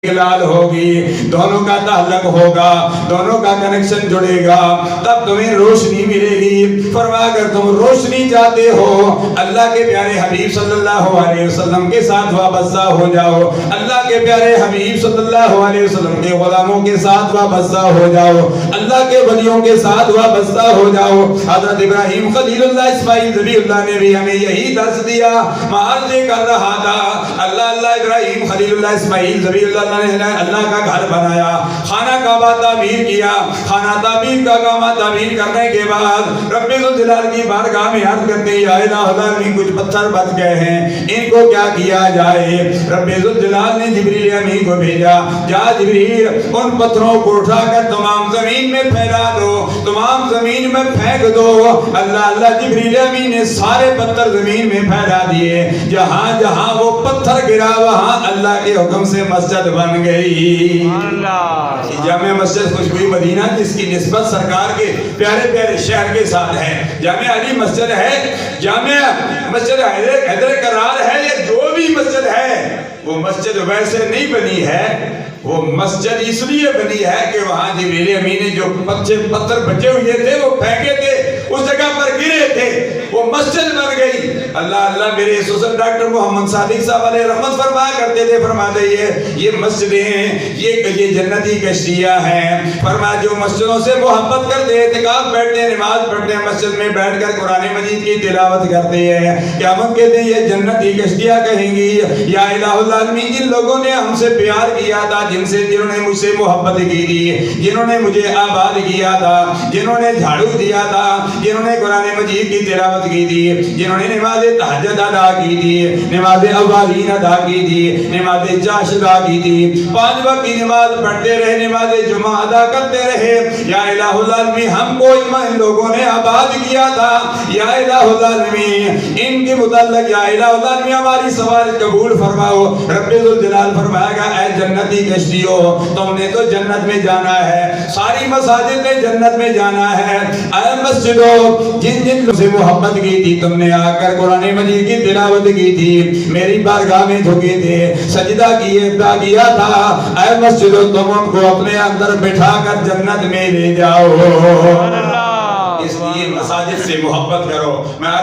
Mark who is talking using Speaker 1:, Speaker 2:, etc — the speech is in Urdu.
Speaker 1: لال ہوگی، دونوں کا تعلق ہوگا، دونوں کا کنیکشن جڑے گا، تب تمہیں روشنی ملے گی۔ فرما اگر تم روشنی چاہتے ہو اللہ کے پیارے حبیب صلی اللہ علیہ وسلم کے ساتھ وابستہ ہو جاؤ، اللہ کے پیارے حبیب صلی اللہ علیہ وسلم کے غلاموں کے ساتھ وابستہ ہو جاؤ، اللہ کے ولیوں کے ساتھ وابستہ ہو جاؤ۔ حضرت ابراہیم خلیل اللہ اسماعیل ذبیح اللہ نے بھی ہمیں یہی درس دیا۔ معاذ کر رہا تھا اللہ ابراہیم خلیل اللہ اسماعیل ذبیح اللہ نے اللہ کا گھر بنایا، خانہ کعبہ تعمیر کیا، خانہ تعمیر کا کام تعمیر کرنے کے بعد رب ذوالجلال کی بارگاہ میں عرض کرتے ہیں یا الہ العالمین کچھ پتھر بچ گئے ہیں، ان کو کیا کیا جائے؟ رب ذوالجلال نے جبریل امین کو بھیجا، جا جبریل ان پتھروں کو اٹھا کر تمام زمین میں پھیلا دو، تمام زمین میں پھینک دو۔ اللہ جبریل امین نے سارے پتھر زمین میں پھیلا دیے، جہاں جہاں وہ پتھر گرا وہاں اللہ کے حکم سے مسجد بن گئی۔ جامع مسجد خوشبوئی مدینہ جس کی نسبت سرکار کے پیارے پیارے شہر کے ساتھ ہے، جامع علی مسجد ہے، جامع مسجد حیدر کرار ہے، یا جو بھی مسجد ہے وہ مسجد ویسے نہیں بنی ہے، وہ مسجد اس لیے بنی ہے کہ وہاں جبریل امین نے جو پتھر بچے ہوئے تھے وہ پھینکے تھے، اس جگہ پر گرے تھے، وہ مسجد بن گئی۔ اللہ میرے حضرت ڈاکٹر محمد صادق صاحب علیہ رحمت فرمایا کرتے تھے، فرماتے یہ مسجدیں ہیں، یہ جنتی کشتیاں ہیں۔ فرمایا جو مسجدوں سے محبت کرتے ہیں، اعتکاف بیٹھتے ہیں، نماز پڑھتے ہیں، مسجد میں بیٹھ کر قرآن مجید کی تلاوت کرتے ہیں، قیامت کے دن یہ جنتی کشتیاں کہیں گی یا الہ العالمین جن لوگوں نے ہم سے پیار کیا تھا، جنہوں نے مجھ سے محبت کی تھی، جنہوں نے مجھے آباد کیا تھا، جنہوں نے جھاڑو دیا تھا، جنہوں نے قرآن مجید کی تلاوت کی تھی، جنہوں نے نماز تہجد ادا کی تھی، نماز اوابین ادا کی تھی، نماز جاش ادا کی تھی، 5 وقت کی نماز پڑھتے رہے، نماز جمعہ ادا کرتے رہے، یا الہ العالمین ہم کو ان لوگوں نے آباد کیا تھا، یا الہ العالمین ان کے متعلق یا الہ العالمین ہماری سوال قبول فرماؤ۔ رب ذوالجلال فرمائے گا اے جنتی کشتیوں تم نے تو جنت میں جانا ہے، ساری مساجد نے جنت میں جانا ہے، اے مسجدوں جن جن سے محبت کی تھی تم نے آ کر قرآن مجید کی تلاوت کی تھی، میری بارگاہ میں جھکے تھے، سجدہ کیا تھا، اے مسجدوں تم ان کو اپنے اندر بٹھا کر جنت میں لے جاؤ۔ اس لیے مساجد سے محبت کرو۔